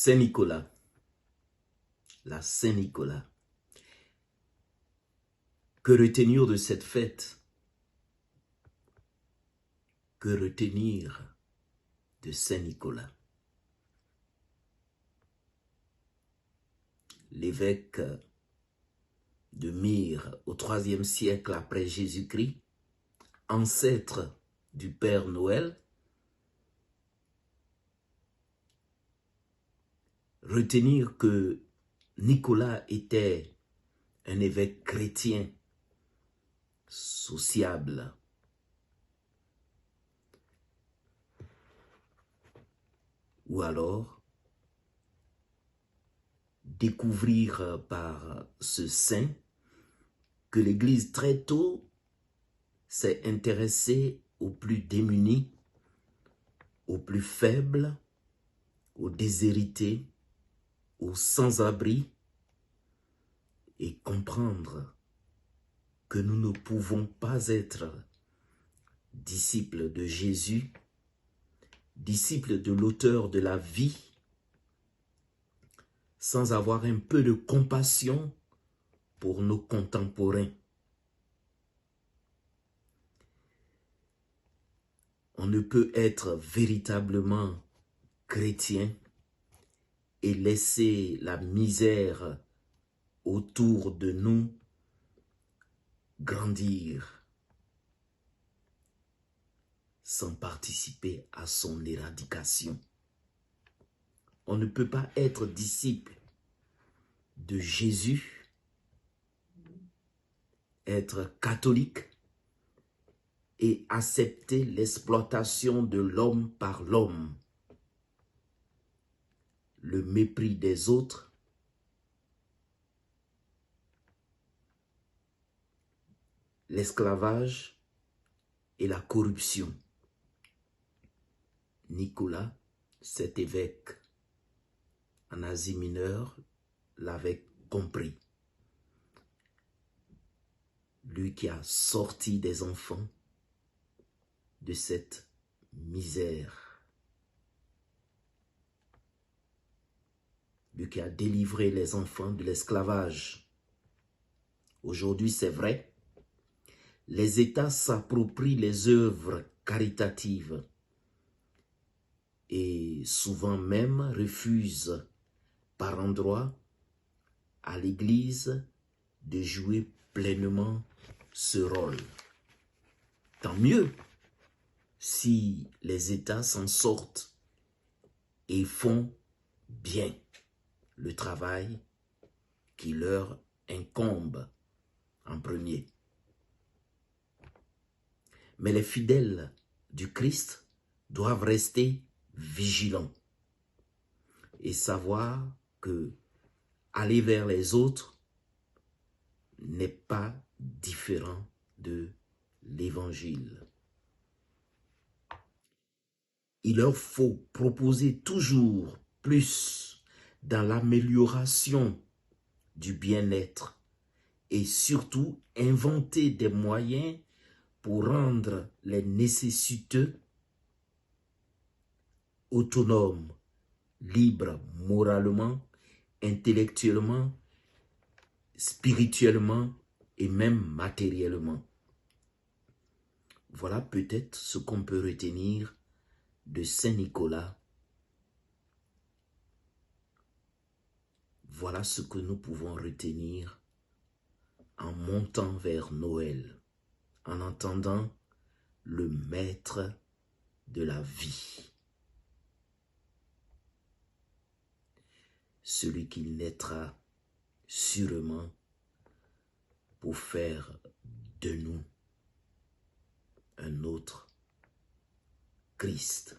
Saint-Nicolas, la Saint-Nicolas. Que retenir de cette fête? Que retenir de Saint-Nicolas? L'évêque de Myre au IIIe siècle après Jésus-Christ, ancêtre du Père Noël, retenir que Nicolas était un évêque chrétien, sociable, ou alors découvrir par ce saint que l'Église très tôt s'est intéressée aux plus démunis, aux plus faibles, aux déshérités, aux sans-abri, et comprendre que nous ne pouvons pas être disciples de Jésus, disciples de l'auteur de la vie, sans avoir un peu de compassion pour nos contemporains. On ne peut être véritablement chrétien et laisser la misère autour de nous grandir sans participer à son éradication. On ne peut pas être disciple de Jésus, être catholique et accepter l'exploitation de l'homme par l'homme, le mépris des autres, l'esclavage et la corruption. Nicolas, cet évêque en Asie mineure, l'avait compris. Lui qui a sorti des enfants de cette misère. Lui qui a délivré les enfants de l'esclavage. Aujourd'hui, c'est vrai, les États s'approprient les œuvres caritatives et souvent même refusent par endroits à l'Église de jouer pleinement ce rôle. Tant mieux si les États s'en sortent et font bien le travail qui leur incombe en premier. Mais les fidèles du Christ doivent rester vigilants et savoir que aller vers les autres n'est pas différent de l'Évangile. Il leur faut proposer toujours plus dans l'amélioration du bien-être et surtout inventer des moyens pour rendre les nécessiteux autonomes, libres moralement, intellectuellement, spirituellement et même matériellement. Voilà peut-être ce qu'on peut retenir de Saint-Nicolas. Voilà ce que nous pouvons retenir en montant vers Noël, en entendant le maître de la vie. Celui qui naîtra sûrement pour faire de nous un autre Christ.